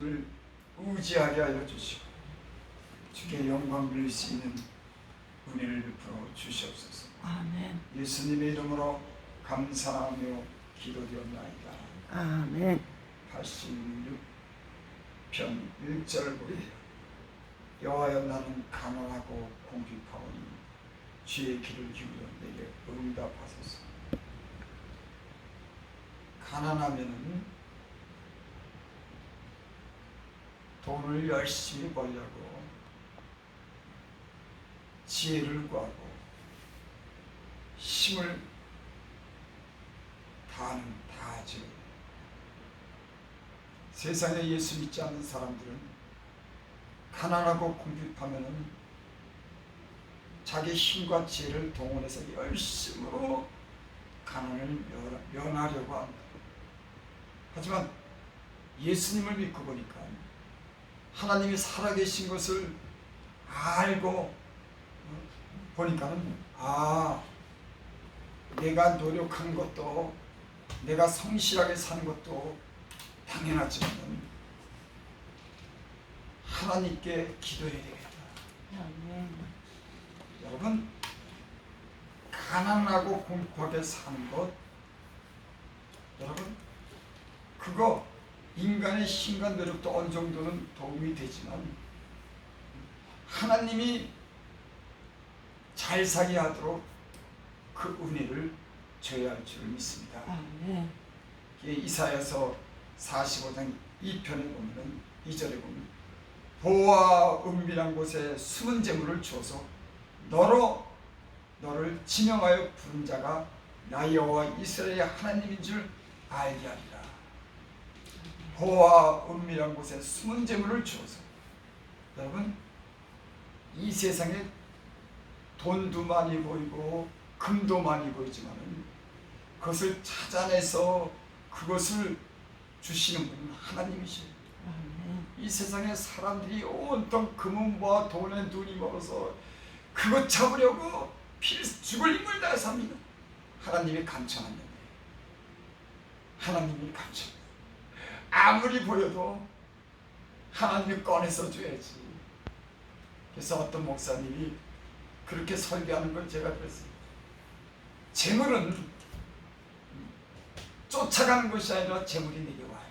를 의지하게 하여 주시고 주께 영광 빌릴 수 있는 은혜를 베풀어 주시옵소서. 아멘. 예수님의 이름으로 감사하며 기도드렸나이다. 아멘. 86편 1절 보리 여호와여 나는 가난하고 궁핍하오니 주의 귀를 기울여 내게 응답하소서. 가난하면은 돈을 열심히 벌려고 지혜를 구하고 힘을 다하죠. 세상에 예수 믿지 않는 사람들은 가난하고 궁핍하면은 자기 힘과 지혜를 동원해서 열심으로 가난을 면하려고 한다. 하지만 예수님을 믿고 보니까 하나님이 살아계신 것을 알고 보니까는 내가 노력한 것도 내가 성실하게 사는 것도 당연하지만 하나님께 기도해야 되겠다. 아멘. 여러분, 가난하고 궁핍하게 사는 것, 여러분, 그거 인간의 힘과 노력도 어느 정도는 도움이 되지만 하나님이 잘 살게 하도록 그 은혜를 줘야 할 줄 믿습니다. 아멘. 이사야서 45장 2편에 보면 2절에 보면 보호와 은밀한 곳에 숨은 재물을 주어서 너를 지명하여 부른 자가 나 여호와 이스라엘의 하나님인 줄 알게 하리라. 보호와 은밀한 곳에 숨은 재물을 주어서, 여러분, 이 세상에 돈도 많이 보이고 금도 많이 보이지만 그것을 찾아내서 그것을 주시는 분은 하나님이시죠. 이 세상에 사람들이 온통 금은보와 돈에 눈이 멀어서 그것 잡으려고 죽을 힘을 다해 삽니다. 하나님이 감춰놨는데, 하나님이 감춰. 아무리 보여도 하나님이 꺼내서 줘야지. 그래서 어떤 목사님이 그렇게 설교하는 걸 제가 들었어요. 재물은 쫓아가는 것이 아니라 재물이 내게 와요.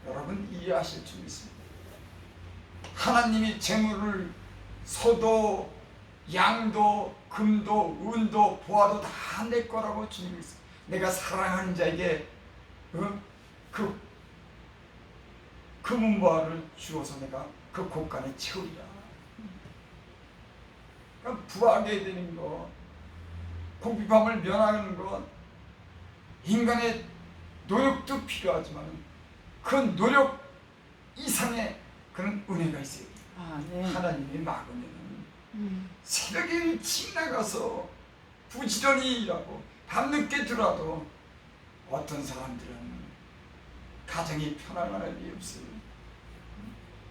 여러분 이해하실 줄 믿습니다. 하나님이 재물을 소도 양도 금도 은도 보화도 다 내 거라고 주님이 있어요. 내가 사랑하는 자에게 그 금은보화를 주어서 내가 그 곳간에 채우리라. 그러니까 부하게 되는 것, 궁핍함을 면하는 것, 인간의 노력도 필요하지만 그 노력 이상의 그런 은혜가 있어요. 네. 하나님이 막으면 새벽에 일찍 나가서 부지런히 일하고 밤늦게 들어와도 어떤 사람들은 가정이 편안할 리 없어요.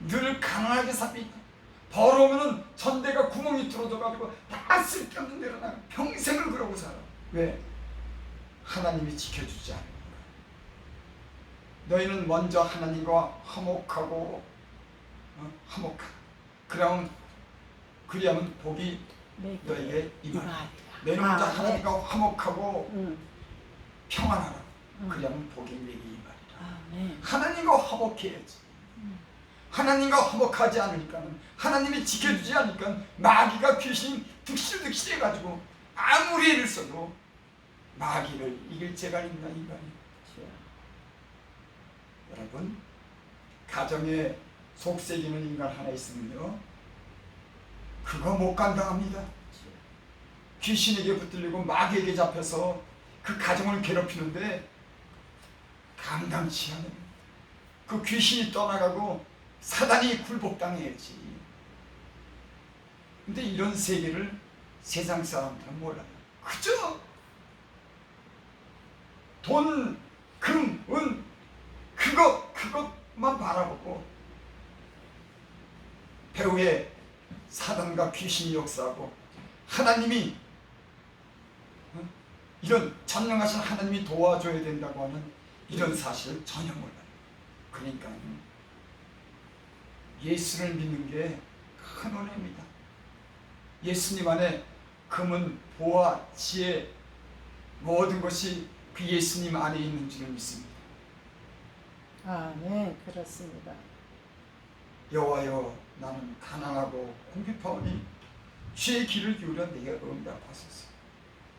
늘 가난하게 삽니다. 벌어오면은 전대가 구멍이 뚫어져가지고 다 쓸데없는 데로 나가 평생을 그러고 살아. 왜? 하나님이 지켜주지 않으니까. 너희는 먼저 하나님과 화목하고 그리하면 복이 너에게 임하리라. 너희는 먼저 하나님과 화목하고 평안하라. 그리하면 복이 내게 임하리라. 하나님과 화목해야지. 하나님과 화목하지 않으니까, 하나님이 지켜주지 않으니까 마귀가 귀신 득실득실 해가지고 아무리 애를 써도 마귀를 이길 재가 있나 인간이. 여러분, 가정에 속삭이는 인간 하나 있으면요, 그거 못 간당합니다. 귀신에게 붙들리고 마귀에게 잡혀서 그 가정을 괴롭히는데 감당치 않은 그 귀신이 떠나가고 사단이 굴복당해야지. 근데 이런 세계를 세상 사람들은 몰라요. 그저 돈, 금, 은 그것만 바라보고 배후에 사단과 귀신이 역사하고 하나님이 이런 전능하신 하나님이 도와줘야 된다고 하는 이런 사실을 전혀 몰라요. 그러니까 예수를 믿는 게 큰 은혜입니다. 예수님 안에 금은 보화, 지혜, 모든 것이 그 예수님 안에 있는 줄을 믿습니다. 네, 그렇습니다. 여호와여, 나는 가난하고 궁핍하오니 주의 귀를 기울여 내게 응답하소서.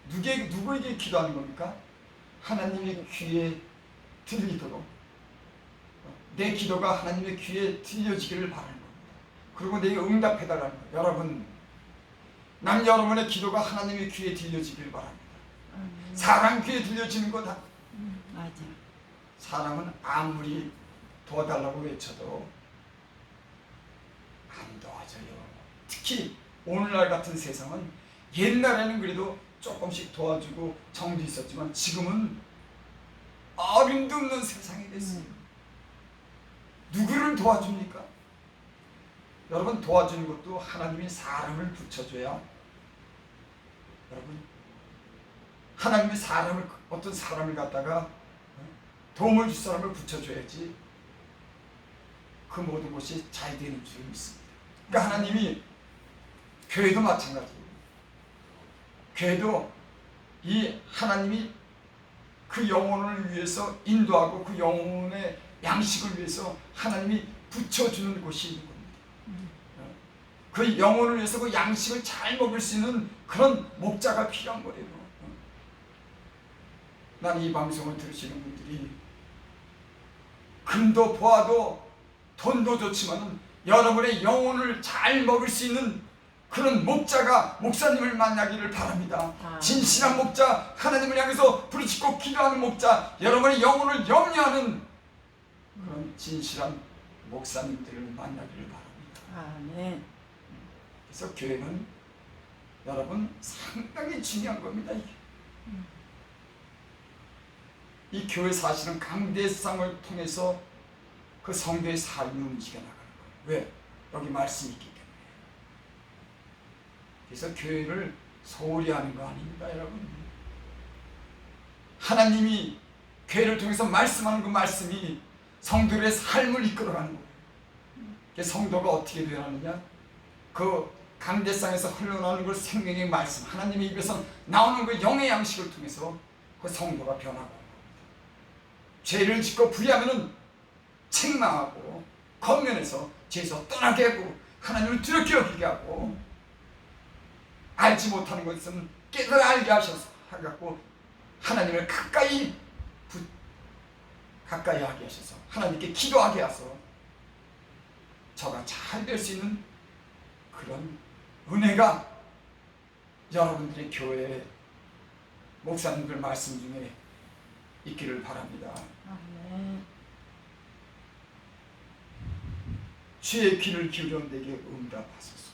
누구에게 기도하는 겁니까? 하나님의 귀에 들리도록, 내 기도가 하나님의 귀에 들려지기를 바라는 겁니다. 그리고 내게 응답해달라는 거예요. 여러분, 난 여러분의 기도가 하나님의 귀에 들려지길 바랍니다. 사람 귀에 들려지는 거다. 맞아. 사람은 아무리 도와달라고 외쳐도 안 도와줘요. 특히 오늘날 같은 세상은, 옛날에는 그래도 조금씩 도와주고 정도 있었지만 지금은 어림도 없는 세상이 됐어요. 누구를 도와줍니까? 여러분, 도와주는 것도 하나님이 사람을 붙여줘야, 여러분, 하나님이 어떤 사람을 갖다가 도움을 줄 사람을 붙여줘야지 그 모든 것이 잘 되는 줄 믿습니다. 그러니까 하나님이, 교회도 마찬가지예요. 교회도 이 하나님이 그 영혼을 위해서 인도하고 그 영혼의 양식을 위해서 하나님이 붙여주는 곳이 있는 겁니다. 그 영혼을 위해서 그 양식을 잘 먹을 수 있는 그런 목자가 필요한 거예요. 난 이 방송을 들으시는 분들이 금도 보아도 돈도 좋지만 여러분의 영혼을 잘 먹을 수 있는 그런 목사님을 만나기를 바랍니다. 진실한 목자, 하나님을 향해서 부르짖고 기도하는 목자, 여러분의 영혼을 염려하는 그런 진실한 목사님들을 만나기를 바랍니다. 네. 그래서 교회는 여러분 상당히 중요한 겁니다. 이 교회 사실은 강대상을 통해서 그 성도의 삶이 움직여 나가는 거예요. 왜? 여기 말씀이 있기 때문에. 그래서 교회를 소홀히 하는 거 아닙니다, 여러분. 하나님이 교회를 통해서 말씀하는 그 말씀이 성도의 삶을 이끌어가는 거예요. 성도가 어떻게 되느냐? 그 강대상에서 흘러나오는 그 생명의 말씀, 하나님의 입에서 나오는 그 영의 양식을 통해서 그 성도가 변하고, 죄를 짓고 불의하면은 책망하고 겉면에서 죄에서 떠나게 하고 하나님을 두렵게 여기게 하고, 알지 못하는 것은 깨달아 알게 하셔서 하갖고 하나님을 가까이 하게 하셔서 하나님께 기도하게 하셔서 저가 잘 될 수 있는 그런 은혜가 여러분들의 교회 목사님들 말씀 중에 있기를 바랍니다. 아멘. 주의 귀를 기울여 내게 응답하소서.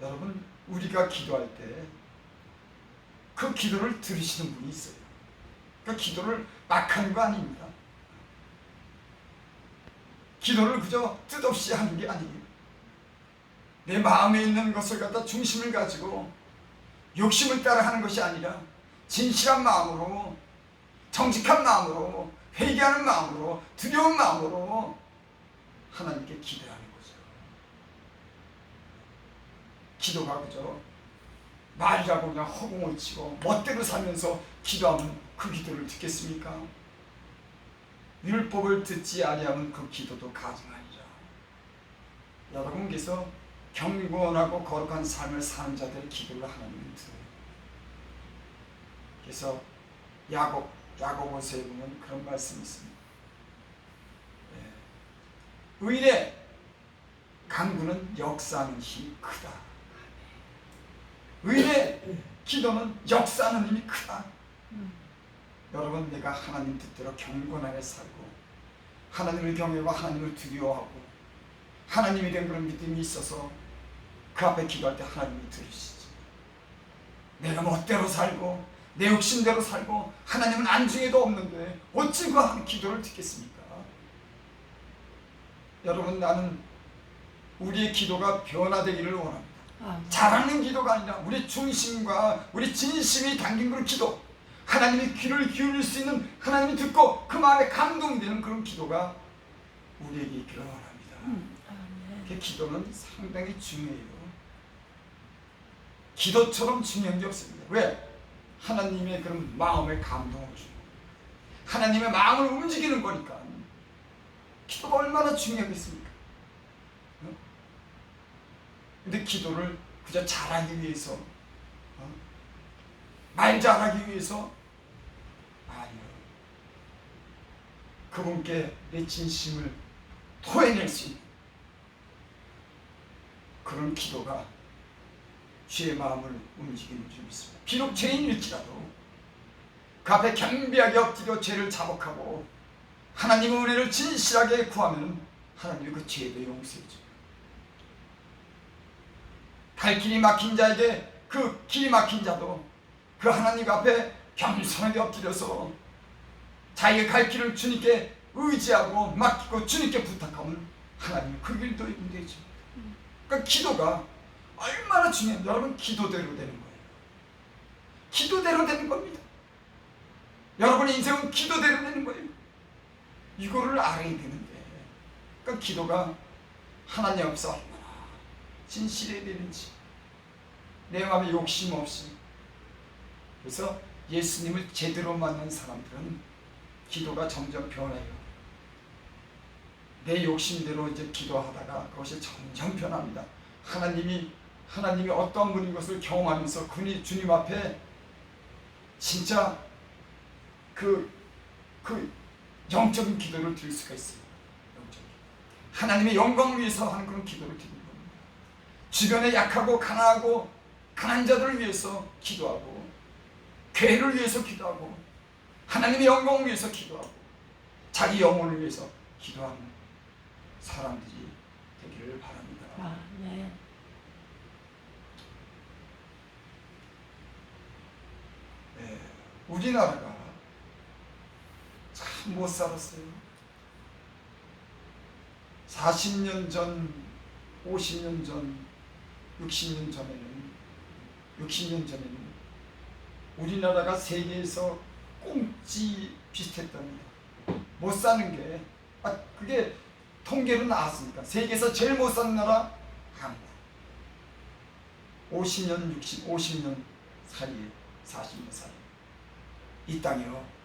여러분, 우리가 기도할 때 그 기도를 들으시는 분이 있어요. 그 기도를 막 하는 거 아닙니다. 기도를 그저 뜻없이 하는 게 아니에요. 내 마음에 있는 것을 갖다 중심을 가지고 욕심을 따라 하는 것이 아니라 진실한 마음으로, 정직한 마음으로, 회개하는 마음으로, 두려운 마음으로 하나님께 기도하는 거죠. 기도가 그저 말이라고 그냥 허공을 치고 멋대로 살면서 기도하면 그 기도를 듣겠습니까? 율법을 듣지 아니하면 그 기도도 가증하니라. 여러분께서 경건하고 거룩한 삶을 사는 자들의 기도를 하나님은 들어요. 그래서 야고보서에 보면 그런 말씀이 있습니다. 의인의 간구는 역사하는 힘이 크다. 의인의 기도는 역사하는 힘이 크다. 여러분, 내가 하나님 뜻대로 경건하게 살고 하나님을 경외하고 하나님을 두려워하고 하나님에 대한 그런 믿음이 있어서 그 앞에 기도할 때 하나님이 들으시지. 내가 멋대로 살고 내 욕심대로 살고 하나님은 안중에도 없는데 어찌 그 기도를 듣겠습니까? 여러분, 나는 우리의 기도가 변화되기를 원합니다. 잘하는 기도가 아니라 우리 중심과 우리 진심이 담긴 그런 기도, 하나님의 귀를 기울일 수 있는, 하나님이 듣고 그 마음에 감동이 되는 그런 기도가 우리에게 있기를 원합니다. 그 기도는 상당히 중요해요. 기도처럼 중요한 게 없습니다. 왜? 하나님의 그런 마음의 감동을 주고 하나님의 마음을 움직이는 거니까. 기도가 얼마나 중요하겠습니까? 근데 기도를 그저 잘하기 위해서, 말 잘하기 위해서, 아니요. 그분께 내 진심을 토해낼 수 있는 그런 기도가 주의 마음을 움직이는 줄 믿습니다. 비록 죄인일지라도 그 앞에 겸비하게 엎드려 죄를 자복하고 하나님의 은혜를 진실하게 구하면 하나님이 그 죄도 용서해 줘요. 갈 길이 막힌 자에게 그 길이 막힌 자도 그 하나님 앞에 겸손하게 엎드려서 자기의 갈 길을 주님께 의지하고 맡기고 주님께 부탁하면 하나님이 그 길도 인도해 줍니다. 그러니까 기도가 얼마나 중요한지 여러분, 기도대로 되는 거예요. 기도대로 되는 겁니다. 여러분의 인생은 기도대로 되는 거예요. 이거를 알아야 되는데, 그러니까 기도가 하나님 앞에서 얼마나 진실해야 되는지, 내 마음에 욕심 없이. 그래서 예수님을 제대로 만난 사람들은 기도가 점점 변해요. 내 욕심대로 이제 기도하다가 그것이 점점 변합니다. 하나님이 어떤 분인 것을 경험하면서 그분이 주님 앞에 진짜 그 영적인 기도를 드릴 수가 있어요. 하나님의 영광을 위해서 하는 그런 기도를 드리는 겁니다. 주변에 약하고 가난하고 강한 자들을 위해서 기도하고, 교회를 위해서 기도하고, 하나님의 영광을 위해서 기도하고, 자기 영혼을 위해서 기도하는 사람들이 되기를 바랍니다. 네. 네, 우리나라가 참 못 살았어요. 40년 전, 50년 전, 60년 전에는 우리나라가 세계에서 꽁지 비슷했답니다. 못 사는 게, 그게 통계로 나왔으니까. 세계에서 제일 못 사는 나라 한국. 50년 사이에, 40년 사이에 이 땅이요,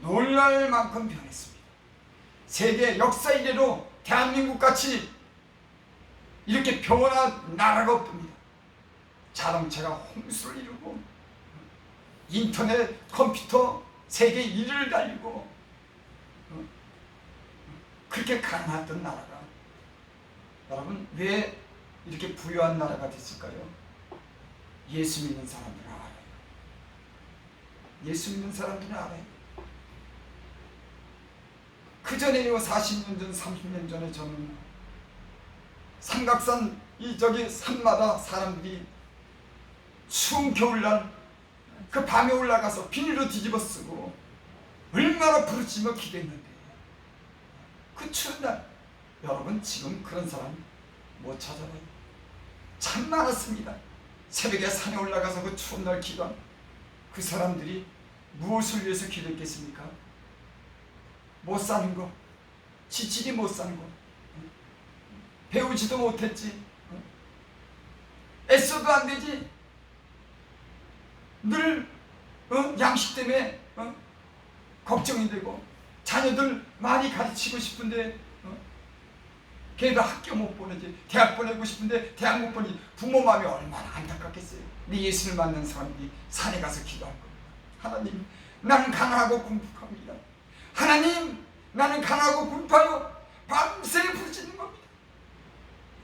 놀랄 만큼 변했습니다. 세계 역사 이래로 대한민국같이 이렇게 변한 나라가 없습니다. 자동차가 홍수를 이루고, 인터넷, 컴퓨터 세계 1위를 달리고, 그렇게 가난했던 나라가, 여러분 왜 이렇게 부유한 나라가 됐을까요? 예수 믿는 사람들은 알아요. 예수 믿는 사람들은 알아요. 그 전에요, 40년 전, 30년 전에 저는 삼각산 산마다 사람들이 추운 겨울날 그 밤에 올라가서 비닐로 뒤집어 쓰고 얼마나 부르짖며 기도했는데, 그 추운 날, 여러분 지금 그런 사람 못 찾아봐요. 참 많았습니다. 새벽에 산에 올라가서 그 추운 날 기도한 그 사람들이 무엇을 위해서 기도했겠습니까? 못 사는 거, 지치기 못 사는 거, 배우지도 못했지, 애써도 안 되지, 늘 양식 때문에 걱정이 되고, 자녀들 많이 가르치고 싶은데 걔들 학교 못 보내지, 대학 보내고 싶은데 대학 못 보내지. 부모 마음이 얼마나 안타깝겠어요. 근데 예수를 만난 사람들이 산에 가서 기도할 겁니다. 하나님, 나는 가난하고 궁핍합니다. 하나님, 나는 가난하고 궁핍하여 밤새 부르짖는 겁니다.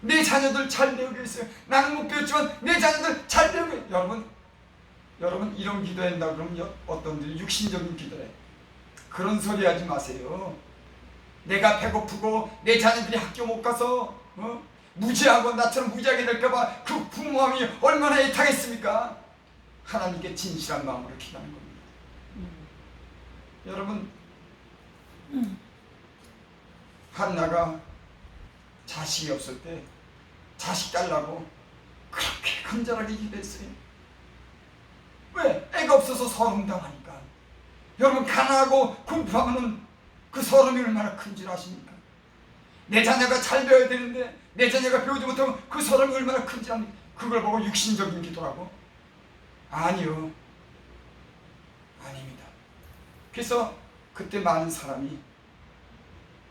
내 자녀들 잘 배우게 해주세요. 나는 못 배웠지만 내 자녀들 잘 배우게 해주세요. 여러분 이런 기도한다 그러면 어떤 분들이 육신적인 기도래. 그런 소리 하지 마세요. 내가 배고프고 내 자녀들이 학교 못 가서 무지하고 나처럼 무지하게 될까봐 그 부모 마음이 얼마나 애타겠습니까? 하나님께 진실한 마음으로 기도하는 겁니다. 여러분, 한나가 자식이 없을 때 자식 달라고 그렇게 간절하게 기도했어요. 왜? 애가 없어서 서름당하니까. 여러분 가난하고 궁핍하면 그 서름이 얼마나 큰지 아십니까? 내 자녀가 잘 배워야 되는데 내 자녀가 배우지 못하면 그 서름이 얼마나 큰지 압니까? 그걸 보고 육신적인 기도라고? 아니요, 아닙니다. 그래서 그때 많은 사람이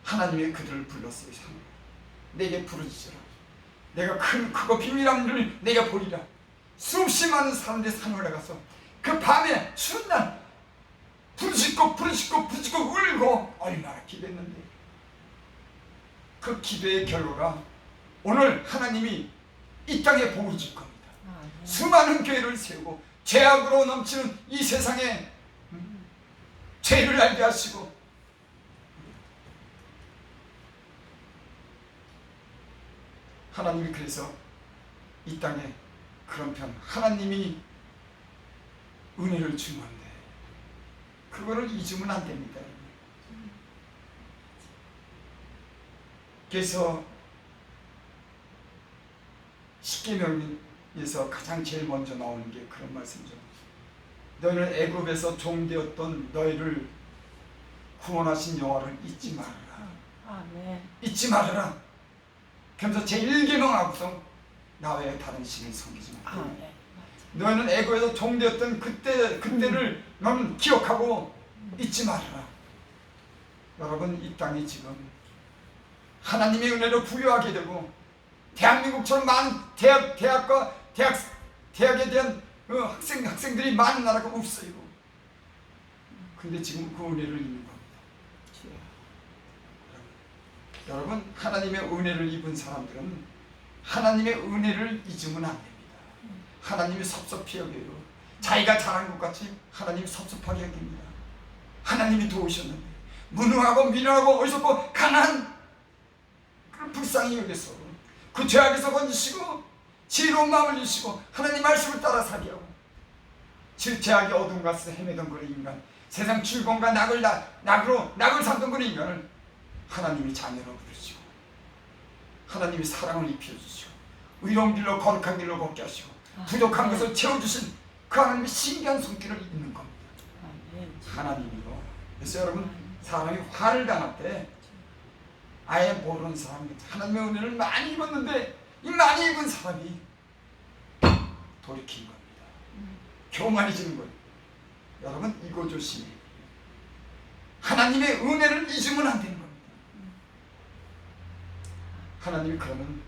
하나님의 그들을 불렀어요. 내게 부르짖으라. 내가 크고 비밀한 일을 내가 보리라. 수없이 많은 사람들이 산에 올라가서 그 밤에 추운 날 부르짖고 울고 얼마나 기도했는데, 그 기도의 결과가 오늘 하나님이 이 땅에 복을 줄 겁니다. 수많은 교회를 세우고 죄악으로 넘치는 이 세상에 죄를 알게 하시고, 하나님이 그래서 이 땅에 그런 편, 하나님이 은혜를 주는데 그거를 잊으면 안 됩니다. 그래서 십계명에서 가장 제일 먼저 나오는 게 그런 말씀이죠. 너희는 애굽에서 종되었던 너희를 구원하신 여호와를 잊지 말아라. 아멘. 잊지 말아라. 그러면서 제1계명하고서 나 외에 다른 신을 섬기지 말아라. 너희는 애굽에서 종되었던 그때를 너는 기억하고 잊지 말아라. 여러분, 이 땅이 지금 하나님의 은혜로 부유하게 되고 대한민국처럼 많은 대학에 대한 학생들이 많은 나라가 없어요. 근데 지금 그 은혜를 입는 겁니다. 여러분, 하나님의 은혜를 입은 사람들은 하나님의 은혜를 잊으면 안 됩니다. 하나님이 섭섭히 여겨요. 자기가 잘한 것 같이 하나님이 섭섭하게 여깁니다. 하나님이 도우셨는데 무능하고 미련하고 어리석고 가난한 그걸 불쌍히 여겨서 그 죄악에서 건지시고 지혜로운 마음을 주시고 하나님 말씀을 따라 살게 하고, 죄악의 어두운 가운데서 헤매던 그 인간, 세상 즐거움과 낙을 삼던 그 인간을 하나님이 자녀로 부르시고 하나님이 사랑을 입혀주시고 의로운 길로 거룩한 길로 걷게 하시고 부족한 것을 채워주신 그 하나님의 신기한 손길을 입는 겁니다. 하나님이요. 그래서 여러분, 사람이 화를 당할 때 아예 모르는 사람이 하나님의 은혜를 많이 입었는데 이 많이 입은 사람이 돌이킨 겁니다. 교만해지는 거예요. 여러분, 이거 조심해. 하나님의 은혜를 잊으면 안 되는 겁니다. 하나님이 그러면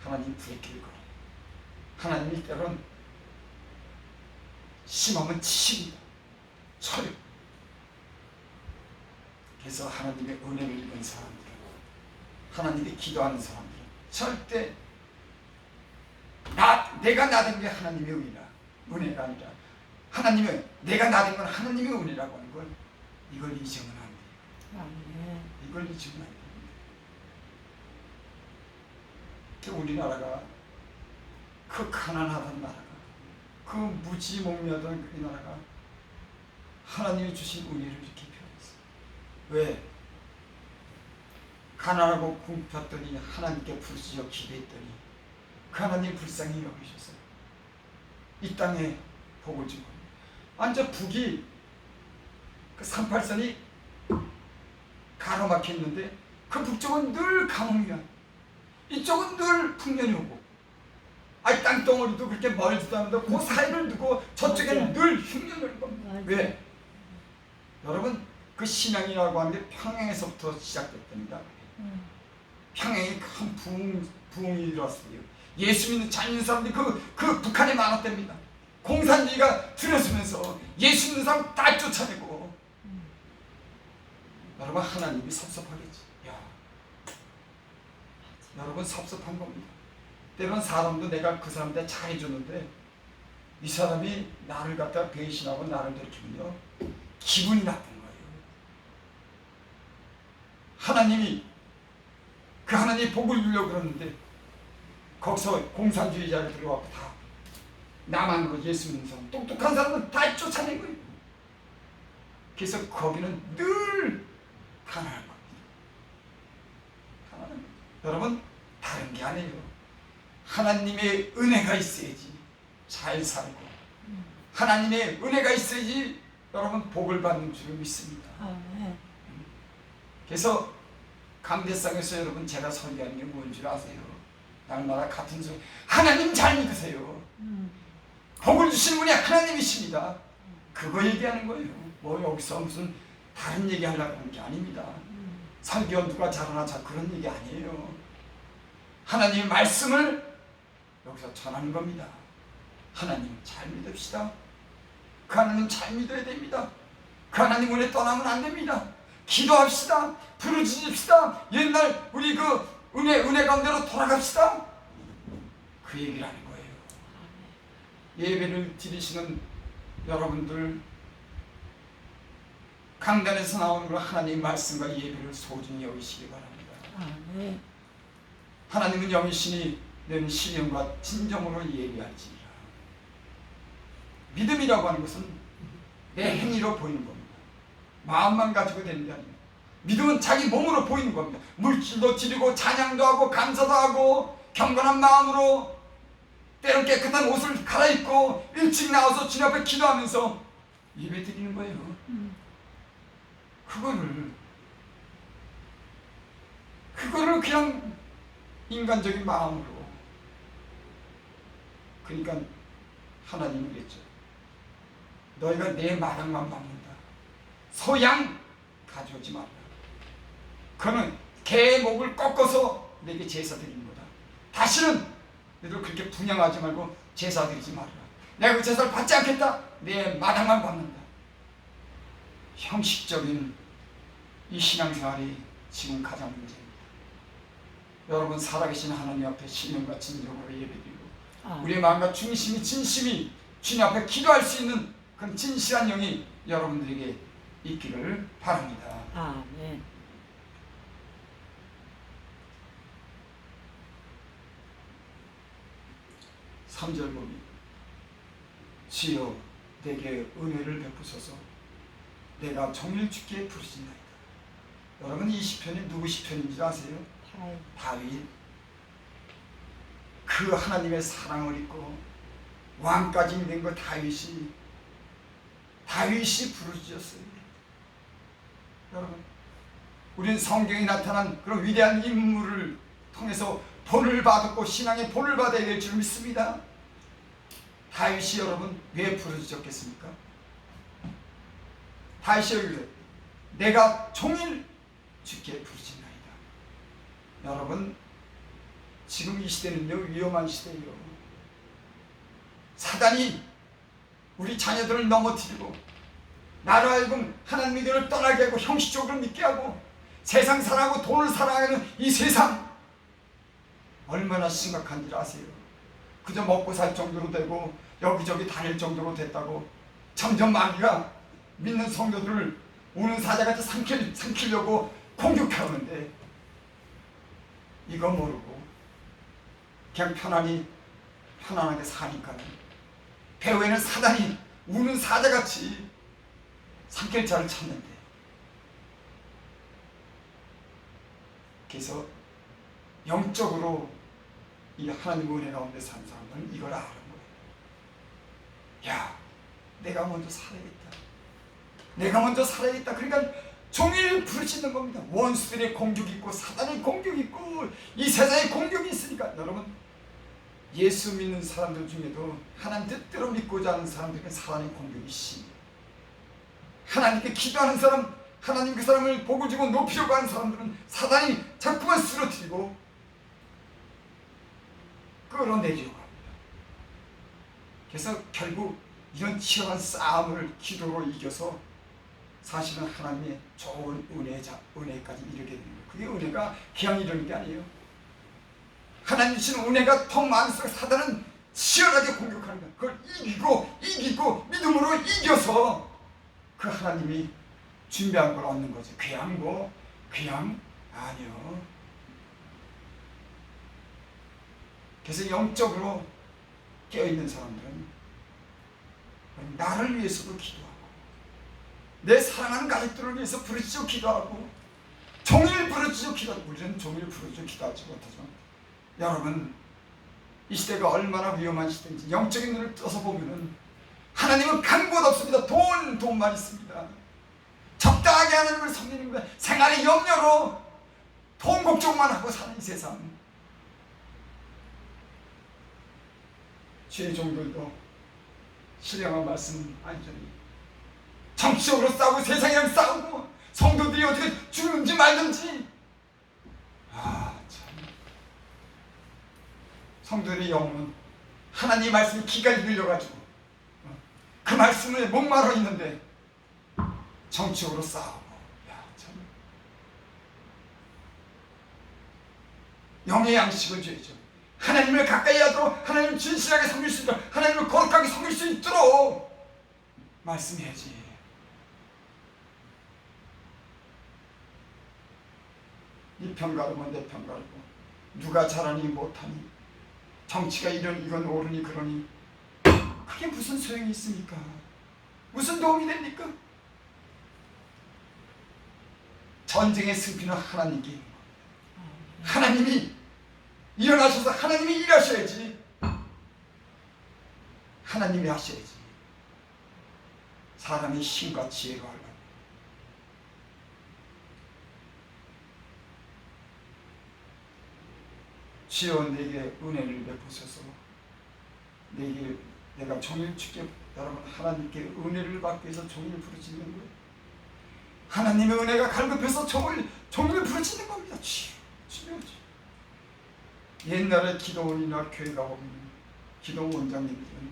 하나님 부르기를 거예요. 하나님이 때론 심하면 치십니다. 쳐요. 그래서 하나님의 은혜를 입은 사람들은, 하나님이 기도하는 사람들은 절대 내가 나된 게 하나님의 은혜가 아니라 하나님의, 내가 나된 건 하나님의 은혜라고 하는 걸, 이걸 잊으면 안 돼요. 이걸 잊으면 안 됩니다. 우리나라가 그 가난하던 나라가, 그 무지몽매하던 그 나라가 하나님이 주신 은혜를 이렇게 표현했어요. 왜? 가난하고 궁핍했더니 하나님께 부르짖어 기도했더니 그 하나님 불쌍히 여기셨어요. 이 땅에 복을 준 겁니다. 완전 북이 그 38선이 가로막혀 있는데 그 북쪽은 늘 가뭄이야. 이쪽은 늘 풍년이 오고, 땅덩어리도 그렇게 멀지도 않는데 그 사이를 두고 저쪽에는 늘 흉년이 올 겁니다. 왜? 여러분, 그 신앙이라고 하는데 평양에서부터 시작됐답니다. 평양이 큰 부흥이 일어났어요. 예수 믿는 잘 믿는 사람들이 그 북한에 많았답니다. 공산주의가 들어서면서 예수 믿는 사람 다 쫓아내고. 여러분, 하나님이 섭섭하겠지. 여러분, 섭섭한 겁니다. 때론 사람도 내가 그 사람한테 잘해줬는데 이 사람이 나를 갖다 배신하고 나를 들키면요, 기분이 나쁜 거예요. 하나님이 그 하나님 복을 주려고 그러는데 거기서 공산주의자를 들어와서 다 나만 예수 믿는 사람, 똑똑한 사람은 다 쫓아낸 거예요. 그래서 거기는 늘 가난한 겁니다. 가난한 겁니다. 여러분, 다른 게 아니에요. 하나님의 은혜가 있어야지 잘 살고 하나님의 은혜가 있어야지 여러분 복을 받는 줄 믿습니다. 아멘. 그래서 강대상에서 여러분 제가 설교하는 게 뭔 줄 아세요? 날마다 같은 소리. 하나님 잘 믿으세요. 복을 주신 분이 하나님이십니다. 그거 얘기하는 거예요. 뭐 여기서 무슨 다른 얘기 하려고 하는 게 아닙니다. 설교 누가 잘하나 그런 얘기 아니에요. 하나님의 말씀을 여기서 전하는 겁니다. 하나님 잘 믿읍시다. 그 하나님 잘 믿어야 됩니다. 그 하나님 은혜 떠나면 안 됩니다. 기도합시다. 부르짖읍시다. 옛날 우리 그 은혜 가운데로 돌아갑시다. 그 얘기를 하는 거예요. 예배를 드리시는 여러분들, 강단에서 나오는 걸 하나님 말씀과 예배를 소중히 여기시기 바랍니다. 아멘. 하나님은 영이시니 너는 신령과 진정으로 예배할지니라. 믿음이라고 하는 것은 내 행위로 보이는 겁니다. 마음만 가지고 되는 게 아닙니다. 믿음은 자기 몸으로 보이는 겁니다. 물질도 드리고 찬양도 하고 감사도 하고 경건한 마음으로 때론 깨끗한 옷을 갈아입고 일찍 나와서 주님 앞에 기도하면서 예배 드리는 거예요. 그거를 그냥 인간적인 마음으로. 그러니까 하나님이 그랬죠. 너희가 내 마당만 밟는다. 소양 가져오지 말라. 그는 개의 목을 꺾어서 내게 제사 드리는 거다. 다시는 너희들 그렇게 분양하지 말고 제사 드리지 말라. 내가 그 제사를 받지 않겠다. 내 마당만 밟는다. 형식적인 이 신앙생활이 지금 가장 문제입니다. 여러분 살아계신 하나님 앞에 신령과 진정으로 예배드리고 우리의 마음과 중심이 진심이 주님 앞에 기도할 수 있는 그런 진실한 영이 여러분들에게 있기를 바랍니다. 아멘. 삼절 보면 주여 내게 은혜를 베푸소서 내가 종일 주께 부르짖나이다. 여러분 이 시편이 누구 시편인지 아세요? 다윗. 그 하나님의 사랑을 입고 왕까지 된 거 다윗이 부르짖었어요. 여러분 우리는 성경에 나타난 그런 위대한 인물을 통해서 본을 받았고 신앙의 본을 받아야 될 줄 믿습니다. 다윗이 여러분 왜 부르짖었겠습니까? 다윗이 내가 종일 주께 부르짖나이다. 여러분 지금 이 시대는요 위험한 시대예요. 사단이 우리 자녀들을 넘어뜨리고 나로 하여금 하나님 믿음을 떠나게 하고 형식적으로 믿게 하고 세상 사랑하고 돈을 사랑하는 이 세상 얼마나 심각한지 아세요? 그저 먹고 살 정도로 되고 여기저기 다닐 정도로 됐다고 점점 마귀가 믿는 성도들을 우는 사자같이 삼키려고 공격하는데 이거 모르고 그냥 편안하게 사니까 배후에는 사단이 우는 사자같이 삼킬 자를 찾는데 그래서 영적으로 이 하나님 은혜 가운데 사는 사람들은 이걸 아는 거예요. 야, 내가 먼저 살아야겠다. 그러니까 종일 부르짖는 겁니다. 원수들의 공격이 있고 사단의 공격이 있고 이 세상의 공격이 있으니까 여러분 예수 믿는 사람들 중에도 하나님 뜻대로 믿고자 하는 사람들에게 사단의 공격이 심해요. 하나님께 기도하는 사람, 하나님 그 사람을 복을 주고 높이려고 하는 사람들은 사단이 자꾸만 쓰러뜨리고 끌어내려고 합니다. 그래서 결국 이런 치열한 싸움을 기도로 이겨서 사실은 하나님의 좋은 은혜까지 이르게 되는 거예요. 그게 은혜가 그냥 이르는 게 아니에요. 하나님 주시는 은혜가 더 많을수록 사단은 치열하게 공격하는 거예요. 그걸 이기고 믿음으로 이겨서 그 하나님이 준비한 걸 얻는 거죠. 그냥 아니요. 그래서 영적으로 깨어있는 사람들은 나를 위해서도 기도하고 내 사랑하는 가족들을 위해서 부르짖어 기도하고 종일 부르짖어 기도하고 우리는 종일 부르짖어 기도하지 못하죠. 여러분 이 시대가 얼마나 위험한 시대인지 영적인 눈을 떠서 보면은 하나님은 간 곳 없습니다. 돈만 있습니다. 적당하게 하나님을 섬기는 거야. 생활의 염려로 돈 걱정만 하고 사는 이 세상. 주의 종들도 신령한 말씀 안전히 정치적으로 싸우고 세상이랑 싸우고 성도들이 어떻게 죽는지 말든지, 참 성도들의 영혼은 하나님의 말씀이 귀가 눌려가지고 그 말씀에 목마르 있는데 정치적으로 싸우고, 참 영의 양식을 줘야죠. 하나님을 가까이 하도록, 하나님을 진실하게 섬길 수 있도록, 하나님을 거룩하게 섬길 수 있도록 말씀해야지. 이 편 가르고 내 편 가르고 누가 잘하니 못하니 정치가 이건 옳으니 그러니 그게 무슨 소용이 있습니까? 무슨 도움이 됩니까? 전쟁의 승리는 하나님께 있는 겁니다. 하나님이 일어나셔서 하나님이 일하셔야지. 하나님이 하셔야지. 사람의 힘과 지혜로 하려고. 주여 내게 은혜를 베푸소서. 내가 종일 주께, 여러분 하나님께 은혜를 받기 위해서 종일 부르짖는 거예요. 하나님의 은혜가 갈급해서 종일 부르짖는 겁니다. 주여. 옛날에 기도원이나 교회 가보면 기도 원장님들은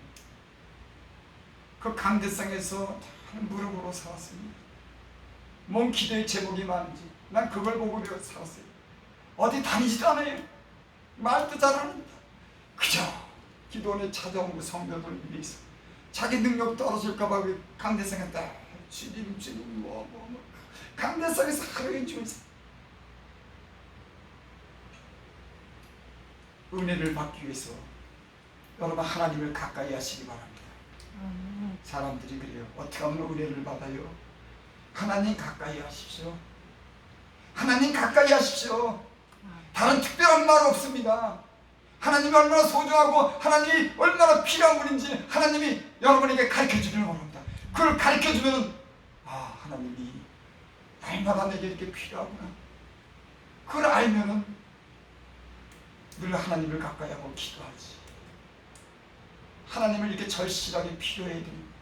그 강대상에서 무릎으로 살았습니다. 뭔 기도의 제목이 많은지 난 그걸 보고 살았어요. 어디 다니지도 않아요. 말도 잘합니다. 그저 기도원에 찾아온 그 성도들 위해서 자기 능력 떨어질까봐 강대상에 딱 주님 강대상에서 하루에 주면서 은혜를 받기 위해서 여러분 하나님을 가까이 하시기 바랍니다. 사람들이 그래요. 어떻게 하면 은혜를 받아요? 하나님 가까이 하십시오. 하나님 가까이 하십시오. 다른 특별한 말 없습니다. 하나님이 얼마나 소중하고 하나님이 얼마나 필요한 분인지 하나님이 여러분에게 가르쳐주기를 원합니다. 그걸 가르쳐주면 하나님이 날마다 내게 이렇게 필요하구나. 그걸 알면은 늘 하나님을 가까이 하고 기도하지. 하나님을 이렇게 절실하게 필요해야 됩니다.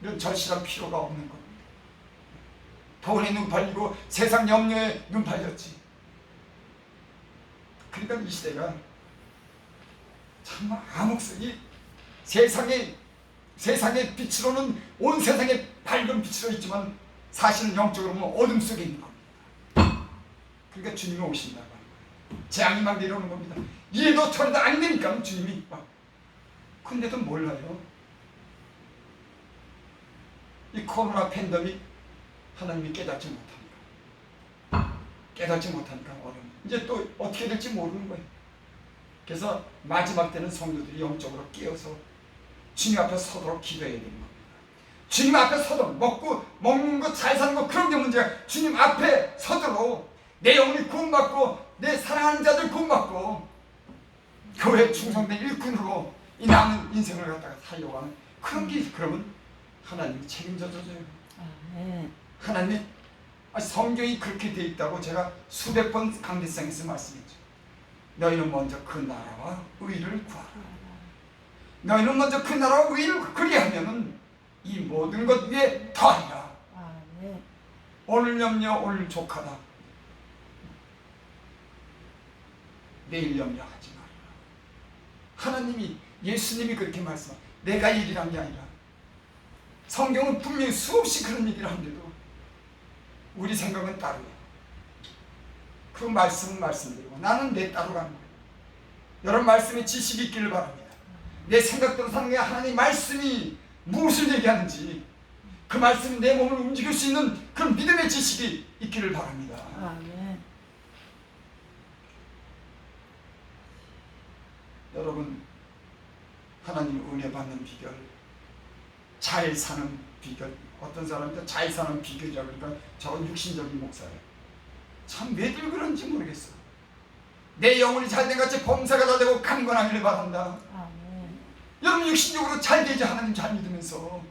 이런 절실한 필요가 없는 겁니다. 돈에 눈 팔리고 세상 염려에 눈 팔렸지. 그러니까 이 시대가 정말 암흑성이 세상의 빛으로는 온 세상의 밝은 빛으로 있지만 사실은 영적으로 보면 어둠 속에 있는 겁니다. 그러니까 주님이 오신다고 하는 거예요. 재앙이 막 내려오는 겁니다. 이래도 저래도 안 되니까 주님이 막. 근데도 몰라요. 이 코로나 팬데믹 하나님이 깨닫지 못하니까 어려운. 이제 또 어떻게 될지 모르는 거예요. 그래서 마지막 때는 성도들이 영적으로 깨어서 주님 앞에 서도록 기도해야 되는 겁니다. 주님 앞에 서도록 먹는 거 잘 사는 거 그런 게 문제야. 주님 앞에 서도록 내 영혼이 구원받고 내 사랑하는 자들 구원받고 교회 충성된 일꾼으로 이 남은 인생을 갖다가 살려고 하는 그런 게 그러면 하나님이 책임져 줘요. 하나님이 성경이 그렇게 돼 있다고 제가 수백 번 강대상에서 말씀했죠. 너희는 먼저 그 나라와 의를 구하라. 너희는 먼저 그 나라와 의를 그리하면은 이 모든 것 위에 더하리라. 오늘 염려 오늘 족하다. 내일 염려하지 말라. 하나님이 예수님이 그렇게 말씀하셨어요. 내가 얘기한 게 아니라 성경은 분명히 수없이 그런 얘기를 하는데도 우리 생각은 따로예요. 그 말씀은 말씀대로 나는 내 따로 가는 거예요. 여러분 말씀에 지식이 있기를 바랍니다. 내 생각대로 사는 게 하나님 말씀이 무엇을 얘기하는지 그 말씀이 내 몸을 움직일 수 있는 그런 믿음의 지식이 있기를 바랍니다. 아멘. 여러분 하나님 은혜 받는 비결, 잘 사는 비결. 어떤 사람이 잘 사는 비결이라고 그러니까 저건 육신적인 목사예요. 참 왜들 그런지 모르겠어. 내 영혼이 잘된 같이 범사가 다 되고 강건하기를 바란다. 아멘. 여러분 육신적으로 잘 되지 하나님 잘 믿으면서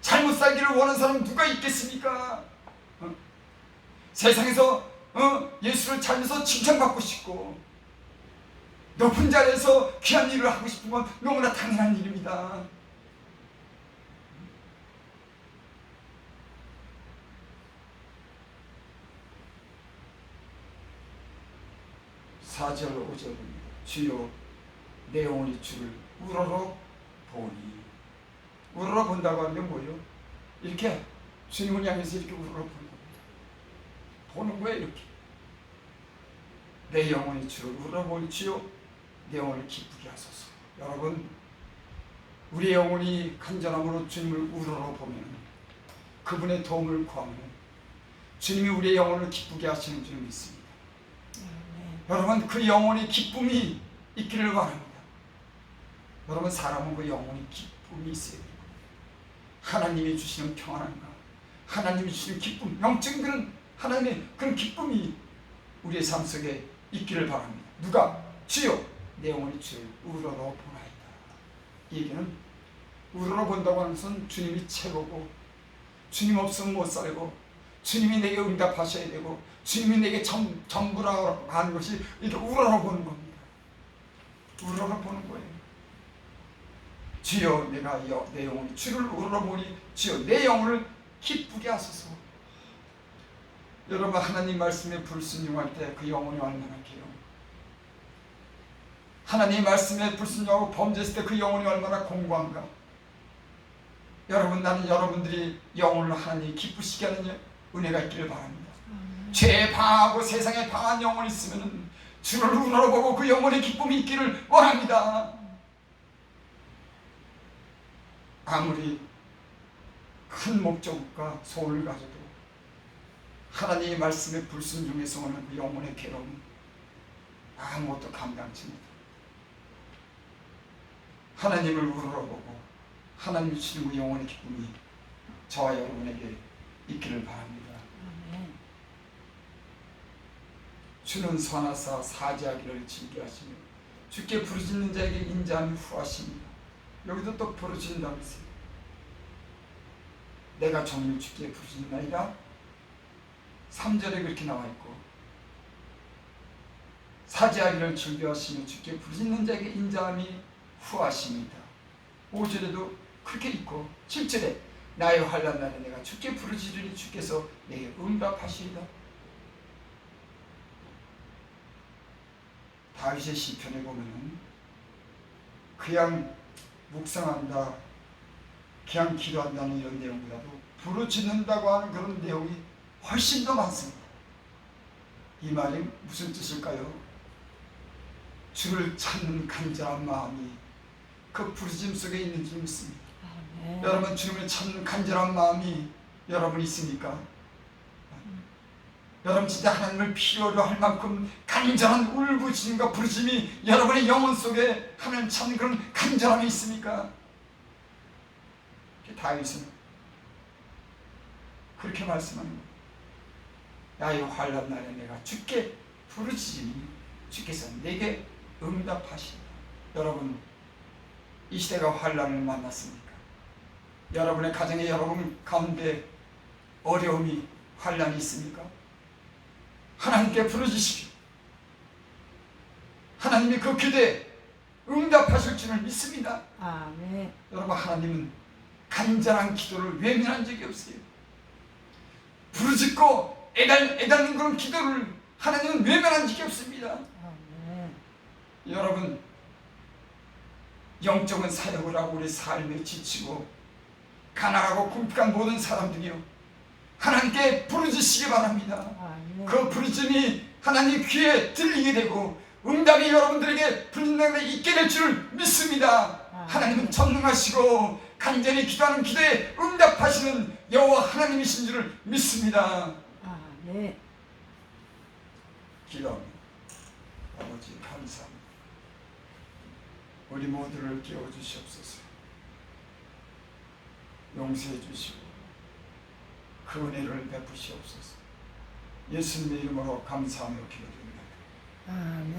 잘못 살기를 원하는 사람 누가 있겠습니까? 세상에서 예수를 잘면서 칭찬받고 싶고 높은 자리에서 귀한 일을 하고 싶은 건 너무나 당연한 일입니다. (4절) (5절) 주여 내 영혼이 주를 우러러 보니. 우러러 본다고 하는 게 뭐예요? 이렇게 주님을 향해서 이렇게 우러러 보는 겁니다. 보는 거예요. 이렇게 내 영혼이 주를 우러러 보니 주여 내 영혼을 기쁘게 하소서. 여러분 우리의 영혼이 간절함으로 주님을 우러러 보면 그분의 도움을 구하면 주님이 우리의 영혼을 기쁘게 하시는 줄 믿습니다. 여러분 그 영혼의 기쁨이 있기를 바랍니다. 여러분 사람은 그 영혼의 기쁨이 있어야 돼요. 하나님이 주시는 평안함과 하나님이 주시는 기쁨, 영적인 그런 하나님의 그런 기쁨이 우리의 삶 속에 있기를 바랍니다. 누가? 주여 내 영혼이 주를 우러러 보나이다. 이 얘기는 우러러 본다고 하는 것은 주님이 최고고 주님 없으면 못 살고 주님이 내게 응답하셔야 되고 주님이 내게 전부라고 하는 것이 이렇게 우러러 보는 겁니다. 우러러 보는 거예요. 주여 내가 내 영혼이 주를 우러러보니 주여 내 영혼을 기쁘게 하소서. 여러분 하나님 말씀에 불순종할 때 그 영혼이 얼마나 괴로워. 하나님 말씀에 불순종하고 범죄했을 때 그 영혼이 얼마나 공고한가. 여러분 나는 여러분들이 영혼을 하나님 기쁘시게 하는 은혜가 있기를 바랍니다. 죄에 방하고 세상에 방한 영혼이 있으면 주를 우러러보고 그 영혼의 기쁨이 있기를 원합니다. 아무리 큰 목적과 소원을 가져도 하나님의 말씀에 불순종해서 오는 그 영혼의 괴로움은 아무것도 감당치 못합니다. 하나님을 우러러보고 하나님이 주시는 그 영혼의 기쁨이 저와 여러분에게 있기를 바랍니다. 주는 선하사 사죄하기를 즐겨하시며 주께 부르짖는 자에게 인자함이 후하십니다. 여기도 또 부르짖는다고 했어요. 내가 종일 주께 부르짖나이다. 3절에 그렇게 나와 있고 사죄하기를 즐겨하시며 주께 부르짖는 자에게 인자함이 후하십니다. 5절에도 그렇게 있고 7절에 나의 환난 날에 내가 주께 부르짖으니 주께서 내게 응답하시리다. 다윗의 시편에 보면은 그냥 묵상한다, 그냥 기도한다는 이런 내용보다도 부르짖는다고 하는 그런 내용이 훨씬 더 많습니다. 이 말이 무슨 뜻일까요? 주를 찾는 간절한 마음이 그 부르짖음 속에 있는 줄 믿습니다. 여러분 주님을 찾는 간절한 마음이 여러분 있습니까? 여러분 진짜 하나님을 필요로 할 만큼 간절한 울부짖음과 부르짖음이 여러분의 영혼 속에 하나님 찾는 그런 간절함이 있습니까? 다윗은 그렇게 말씀하는 거예요. 나의 환난 날에 내가 주께 부르짖으니 주께서 내게 응답하시리라. 여러분 이 시대가 환난을 만났습니까? 여러분의 가정에 여러분 가운데 어려움이 환난이 있습니까? 하나님께 부르짖으십시오. 하나님이 그 기도에 응답하실 줄을 믿습니다. 아멘. 여러분 하나님은 간절한 기도를 외면한 적이 없어요. 부르짖고 애달는 그런 기도를 하나님은 외면한 적이 없습니다. 아멘. 여러분 영적인 사역을 하고 우리 삶에 지치고 가난하고 궁핍한 모든 사람들이요 하나님께 부르짖으시기 바랍니다. 아멘. 그 부르짖음이 하나님 귀에 들리게 되고 응답이 여러분들에게 불린다에 있게 될 줄 믿습니다. 하나님은 전능하시고 간절히 기도하는 기도에 응답하시는 여호와 하나님이신 줄을 믿습니다. 아멘. 기도합니다. 아버지 감사합니다. 우리 모두를 깨워주시옵소서. 용서해 주시고 그 은혜를 베푸시옵소서. 예수님의 이름으로 감사하며 기도드립니다. 아멘.